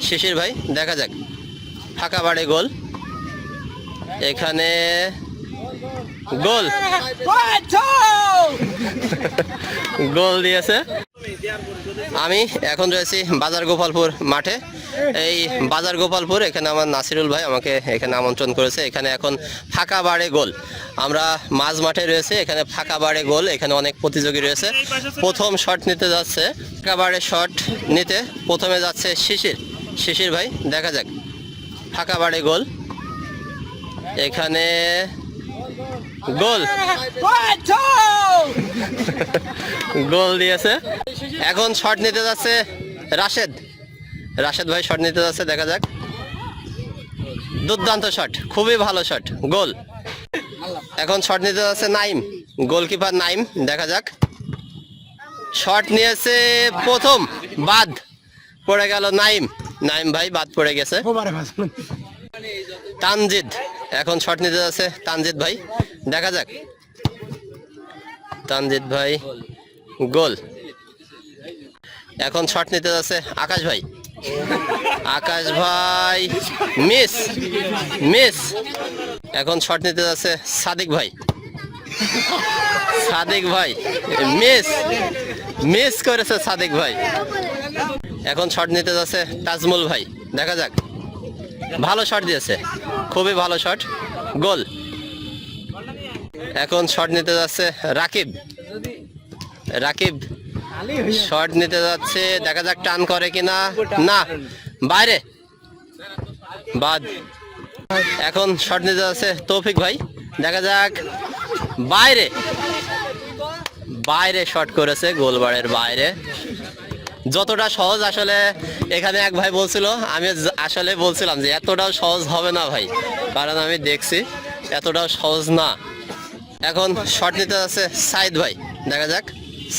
শিশির ভাই, দেখা যাক। ফাঁকা বাড়ে গোল, এখানে গোল, গোল দিয়েছে। আমি এখন রয়েছি বাজার গোপালপুর মাঠে। এই বাজার গোপালপুর, এখানে আমার নাসিরুল ভাই আমাকে এখানে আমন্ত্রণ করেছে। এখানে এখন ফাঁকা বাড়ে গোল, আমরা মাঝ মাঠে রয়েছে, এখানে ফাঁকা বাড়ে গোল, এখানে অনেক প্রতিযোগী রয়েছে। প্রথম শট নিতে যাচ্ছে, ফাঁকা বাড়ে শট নিতে প্রথমে যাচ্ছে শিশির ভাই, দেখা যাক। ফাঁকা বাড়ে গোল, এখানে গোল, গোল দিয়েছে। এখন শট নিতে যাচ্ছে রাশেদ ভাই, শট নিতে যাচ্ছে, দেখা যাক। দুর্দান্ত শট, খুবই ভালো শট, গোল। এখন শট নিতে যাচ্ছে নাইম, গোলকিপার নাইম, দেখা যাক। শট নিয়েছে প্রথম, বাদ পড়ে গেল। নাইম ভাই বাদ পড়ে গেছে। তানজিদ, এখন শট নিতে যাচ্ছে তানজিদ ভাই, দেখা যাক। তানজিদ ভাই, গোল। এখন শট নিতে যাচ্ছে আকাশ ভাই, মিস। এখন শট নিতে যাচ্ছে সাদিক ভাই, মিস করেছে সাদিক ভাই। এখন শট নিতে যাচ্ছে তাজমুল ভাই, দেখা যাক। ভালো শট দিয়েছে, খুবই ভালো শট, গোল। এখন শট নিতে যাচ্ছে রাকিব, শট নিতে যাচ্ছে, দেখা যাক টান করে কিনা, না, বাইরে, বাদ। এখন শট নিতে যাচ্ছে তৌফিক ভাই, দেখা যাক। বাইরে শট করেছে, গোলবারের বাইরে। যতটা সহজ, আসলে এখানে এক ভাই বলছিল, আমি আসলে বলছিলাম যে এতটাও সহজ হবে না ভাই, কারণ আমি দেখছি এতটাও সহজ না। এখন শট নিতে যাচ্ছে সাইদ ভাই, দেখা যাক।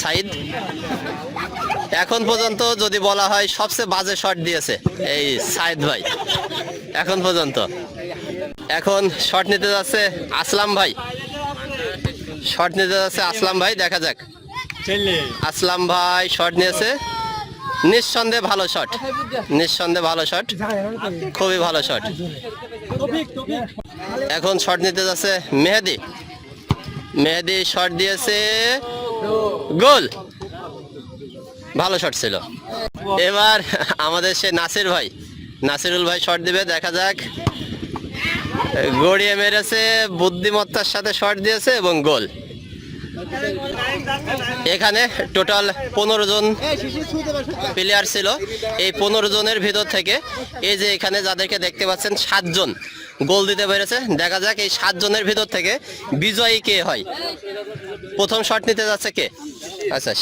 সাইদ এখন পর্যন্ত যদি বলা হয় সবচেয়ে বাজে শট দিয়েছে এই সাইদ ভাই এখন পর্যন্ত। এখন শট নিতে যাচ্ছে আসলাম ভাই, দেখা যাক। আসলাম ভাই শট নিয়েছে, নিঃসন্দেহে ভালো শট, খুবই ভালো শট। এখন শট নিতে যাচ্ছে মেহেদি, শট দিয়েছে, গোল, ভালো শট ছিল। এবার আমাদের সে নাসিরুল ভাই শট দিবে, দেখা যাক। গড়িয়ে মেরেছে, বুদ্ধিমত্তার সাথে শট দিয়েছে এবং গোল। এখানে টোটাল 15 জন প্লেয়ার ছিল। এই 15 জনের ভিতর থেকে এই যে এখানে যাদেরকে দেখতে পাচ্ছেন 7 জন গোল দিতে পেরেছে। দেখা যাক এই 7 জনের ভিতর থেকে বিজয়ী কে হয়। প্রথম শট নিতে যাচ্ছে কে? আচ্ছা,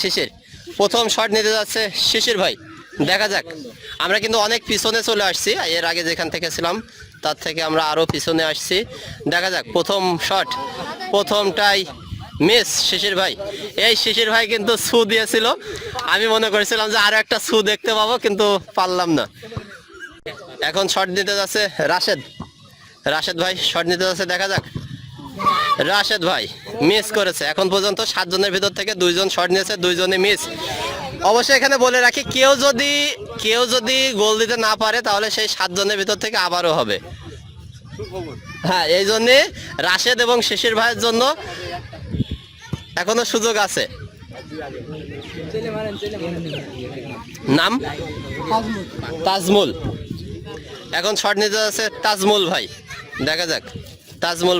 প্রথম শট নিতে যাচ্ছে শিশির ভাই, দেখা যাক। আমরা কিন্তু অনেক পিছনে চলে আসছি, এর আগে যেখান থেকে ছিলাম তার থেকে আমরা আরো পিছনে আসছি। দেখা যাক প্রথম শট, প্রথমটাই মিস। শিশির ভাই কিন্তু সু দিয়েছিল, আমি মনে করেছিলাম যে আরো একটা সু দেখতে পাবো, কিন্তু পারলাম না। এখন শট নিতে যাচ্ছে রাশেদ ভাই, শট নিতে যাচ্ছে, দেখা যাক। রাশেদ ভাই মিস করেছে। এখন পর্যন্ত 7 জনের ভিতর থেকে 2 জন শট নিয়েছে, 2 জনই মিস। অবশ্যই এখানে বলে রাখি, কেউ যদি গোল দিতে না পারে তাহলে সেই 7 জনের ভিতর থেকে আবারও হবে। হ্যাঁ, এই জন্যে রাশেদ এবং শিশির ভাইয়ের জন্য এখনো সুযোগ আছে। নাম তাজমুল। এখন শট নিতে যাচ্ছে তাজমুল ভাই, দেখা যাক। তাজমুল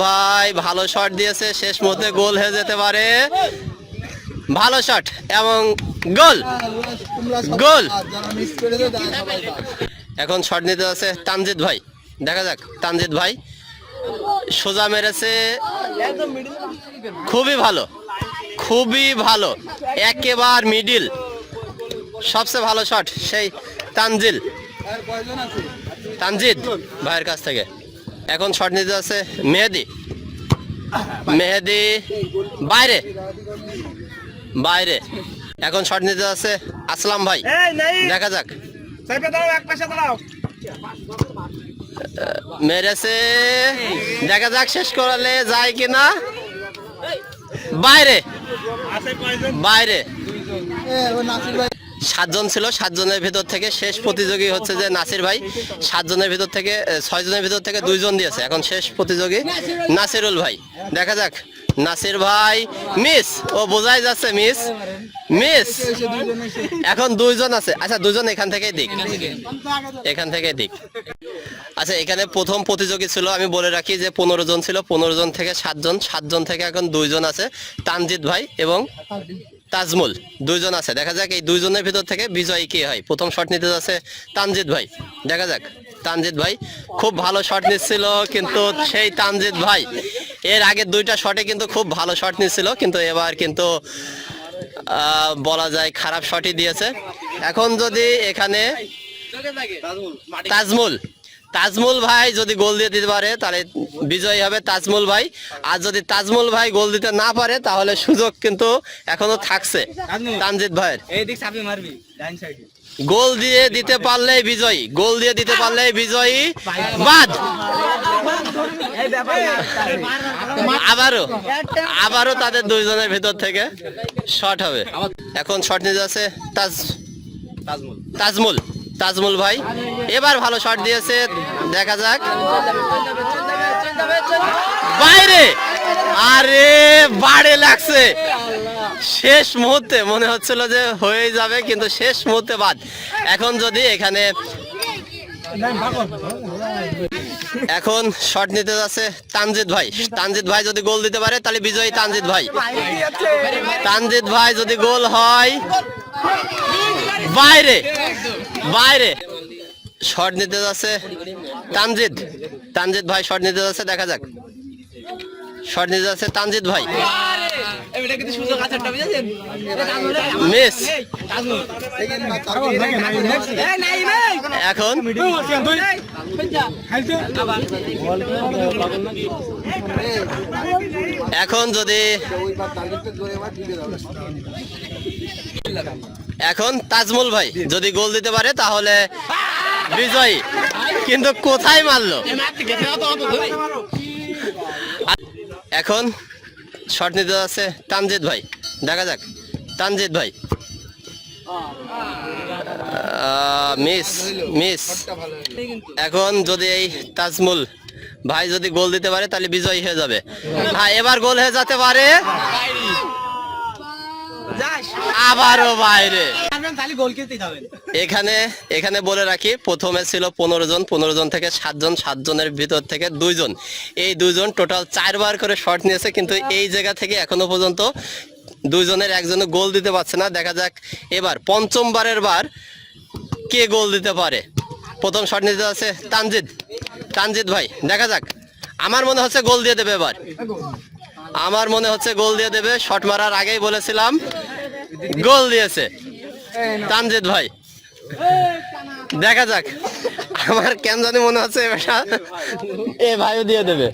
ভাই ভালো শট দিয়েছে, শেষ মুহূর্তে গোল হয়ে যেতে পারে। ভালো শট এবং গোল। এখন শট নিতে যাচ্ছে তানজিদ ভাই, দেখা যাক। তানজিদ ভাই সোজা মেরেছে, খুবই ভালো, একেবারে মিডিল, সবচেয়ে ভালো শট সেই তানজিদ ভাইয়ের কাছ থেকে। এখন শট নিতে যাচ্ছে মেহেদি, বাইরে। এখন শট নিতে যাচ্ছে আসলাম ভাই, দেখা যাক। মেরেছে, দেখা যাক শেষ করালে যায় কিনা। বাইরে। 7 জন ছিল, 7 জনের ভিতর থেকে শেষ প্রতিযোগী হচ্ছে যে নাসির ভাই। 7 জনের ভিতর থেকে 6 জনের ভিতর থেকে 2 জন দিয়েছে। এখন শেষ প্রতিযোগী নাসিরুল ভাই। দেখা যাক নাসির ভাই মিস, ও বোঝাই যাচ্ছে মিস মিস। এখন 2 জন আছে। আচ্ছা 2 জন এখান থেকেই দিক, এখান থেকেই দিক। আচ্ছা এখানে প্রথম প্রতিযোগী ছিল, আমি বলে রাখি যে 15 জন ছিল, 15 জন থেকে 7 জন, 7 জন থেকে এখন 2 জন আছে, তানজিদ ভাই এবং তাজমুল, 2 জন আছে। দেখা যাক এই 2 জনের ভিতর থেকে বিজয়ী কে হয়। প্রথম শট নিতে যাচ্ছে তানজিদ ভাই। দেখা যাক তানজিদ ভাই খুব ভালো শট নিচ্ছিল, কিন্তু সেই তানজিদ ভাই এর আগে 2টা শটে কিন্তু খুব ভালো শট নিচ্ছিল, কিন্তু এবার কিন্তু বলা যায় খারাপ শটই দিয়েছে। এখন যদি এখানে তাজমুল ভাই যদি গোল দিয়ে দিতে পারে তাহলে বিজয়ী হবে তাজমুল ভাই। আর যদি তাজমুল ভাই গোল দিতে না পারে তাহলে সুযোগ কিন্তু এখনো থাকছে তানজিদ ভাইয়ের। গোল দিয়ে দিতে পারলেই বিজয়ী, গোল দিয়ে দিতে পারলেই বিজয়ী। বাদ আবারও তাদের 2 জনের ভিতর থেকে শট হবে। এখন শট নিতে যাচ্ছে তাজমুল ভাই। এবার ভালো শট দিয়েছে, দেখা যাক বাইরে। আরে বাড়ে লাগছে, শেষ মুহূর্তে মনে হচ্ছিল যে হয়ে যাবে, কিন্তু শেষ মুহূর্তে বাদ। এখন যদি এখানে এখন শট নিতে যাচ্ছে তানজিদ ভাই যদি গোল দিতে পারে তাহলে বিজয়ী তানজিদ ভাই যদি গোল হয় বাইরে। শট নিতে যাচ্ছে তানজিদ ভাই শট নিতে যাচ্ছে, দেখা যাক শট নিতে যাচ্ছে তানজিদ ভাই, মিস। এখন যদি এখন তাজমুল ভাই যদি গোল দিতে পারে তাহলে বিজয়ী, কিন্তু কোথায় মারলো। এখন শট নিতে যাচ্ছে তানজিদ ভাই, দেখা যাক তানজিদ ভাই, মিস। এখন যদি এই তাজমুল ভাই যদি গোল দিতে পারে তাহলে বিজয়ী হয়ে যাবে। হ্যাঁ এবার গোল হয়ে যেতে পারে, আবারও বাইরে। এখানে বলে রাখি প্রথমে ছিল 15 জন, 15 জন থেকে 7 জন, 7 জনের ভিতর থেকে 2 জন, এই 2 জন টোটাল 4 বার করে শট নিয়েছে, কিন্তু এই জায়গা থেকে এখনো পর্যন্ত 2 জনের একজনও গোল দিতে পারছে না। দেখা যাক এবার পঞ্চমবারের বার কে গোল দিতে পারে। প্রথম শট নিতে আছে তানজিদ ভাই, দেখা যাক। আমার মনে হচ্ছে গোল দিয়ে দেবে এবার, আমার মনে হচ্ছে গোল দিয়ে দেবে। শট মারার আগেই বলেছিলাম, গোল দিয়েছে তানজিদ ভাই। দেখা যাক, আমার কেন জানি মনে হচ্ছে এ ভাইও দিয়ে দেবে।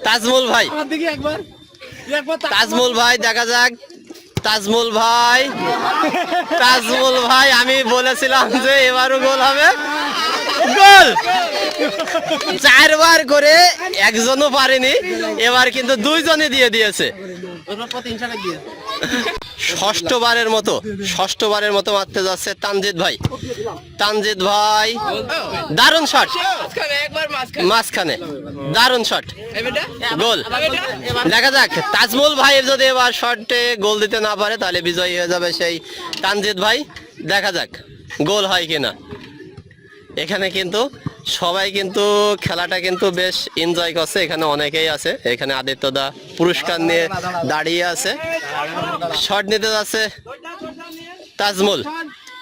তাজমুল ভাই দেখা যাক, তাজমুল ভাই আমি বলেছিলাম যে এবারও গোল হবে, গোল 4 বার করে একজনও পারেনি, এবার কিন্তু 2 জনই দিয়ে দিয়েছে। ষষ্ঠবারের মতো মারতে যাচ্ছে তানজিদ ভাই, দারুণ শট মাঝখানে, দারুণ শট, গোল। দেখা যাক তাজমুল ভাই যদি এবার শটে গোল দিতে না পারে তাহলে বিজয়ী হয়ে যাবে সেই তানজিদ ভাই। দেখা যাক গোল হয় কিনা। এখানে কিন্তু সবাই কিন্তু খেলাটা কিন্তু বেশ এনজয় করছে, এখানে অনেকেই আছে। এখানে আদিত্যদা পুরস্কার নিয়ে দাঁড়িয়ে আছে। শট নিতে যাচ্ছে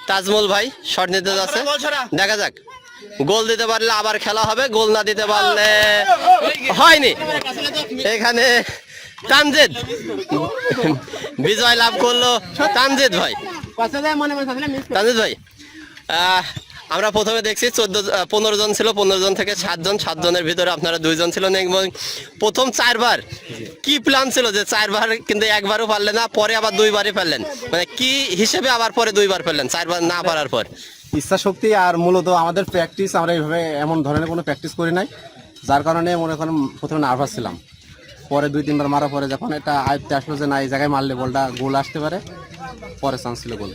তাজমুল ভাই, শট নিতে যাচ্ছে, দেখা যাক গোল দিতে পারলে আবার খেলা হবে, গোল না দিতে পারলে হয়নি। এখানে তানজিদ বিজয় লাভ করলো তানজিদ ভাই। আমরা প্রথমে দেখছি 15 জন ছিল, 15 জন থেকে 7 জন, 7 জনের ভিতরে আপনারা 2 জন ছিলেন। এবং প্রথম 4 বার কি প্ল্যান ছিল যে 4 বার কিন্তু একবারও পারলেন না, পরে আবার 2 বারই পারলেন, মানে কি হিসেবে আবার পরে 2 বার পারলেন 4 বার না পারার পর? ইচ্ছা শক্তি আর মূলত আমাদের প্র্যাকটিস, আমরা এইভাবে এমন ধরনের কোনো প্র্যাকটিস করি নাই যার কারণে মনে করেন প্রথমে নার্ভাস ছিলাম। পরে 2-3 বার মারার পরে যখন এটা আয়ত্তে আসলো যে না এই জায়গায় মারলে বলটা গোল আসতে পারে, পরে চান্স ছিল গোল।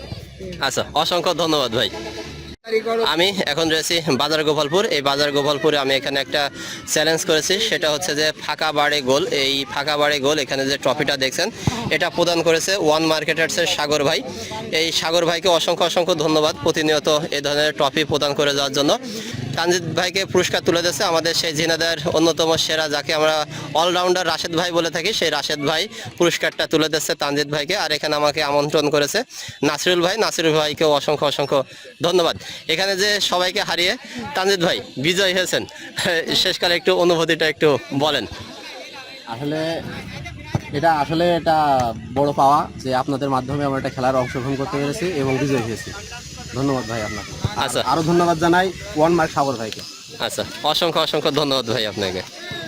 আচ্ছা, অসংখ্য ধন্যবাদ ভাই। আমি এখন রয়েছি বাজার গোপালপুর। এই বাজার গোপালপুরে আমি এখানে একটা চ্যালেঞ্জ করেছি, সেটা হচ্ছে যে ফাঁকা বাড়ে গোল। এই ফাঁকা বাড়ে গোল, এখানে যে ট্রফিটা দেখছেন এটা প্রদান করেছে ওয়ান মার্কেটার্সের সাগর ভাই। এই সাগর ভাইকে অসংখ্য অসংখ্য ধন্যবাদ প্রতিনিয়ত এই ধরনের ট্রফি প্রদান করে যাওয়ার জন্য। তানজিদ ভাইকে পুরস্কার তুলে দিয়েছে আমাদের সেই ঝিনাইদহের অন্যতম সেরা, যাকে আমরা অলরাউন্ডার রাশেদ ভাই বলে থাকি, সেই রাশেদ ভাই পুরস্কারটা তুলে দিচ্ছে তানজিদ ভাইকে। আর এখানে আমাকে আমন্ত্রণ করেছে নাসিরুল ভাই, নাসিরুল ভাইকেও অসংখ্য অসংখ্য ধন্যবাদ। এখানে যে সবাইকে হারিয়ে তানজিদ ভাই বিজয় হয়েছেন, শেষকালে একটু অনুভূতিটা একটু বলেন। আসলে এটা বড় পাওয়া যে আপনাদের মাধ্যমে আমরা একটা খেলার অংশগ্রহণ করতে পেরেছি এবং বিজয় হয়েছি। ধন্যবাদ ভাই আপনাকে। আচ্ছা, আরো ধন্যবাদ জানাই ওয়ান মার্ক সাগর ভাইকে। আচ্ছা, অসংখ্য অসংখ্য ধন্যবাদ ভাই আপনাকে।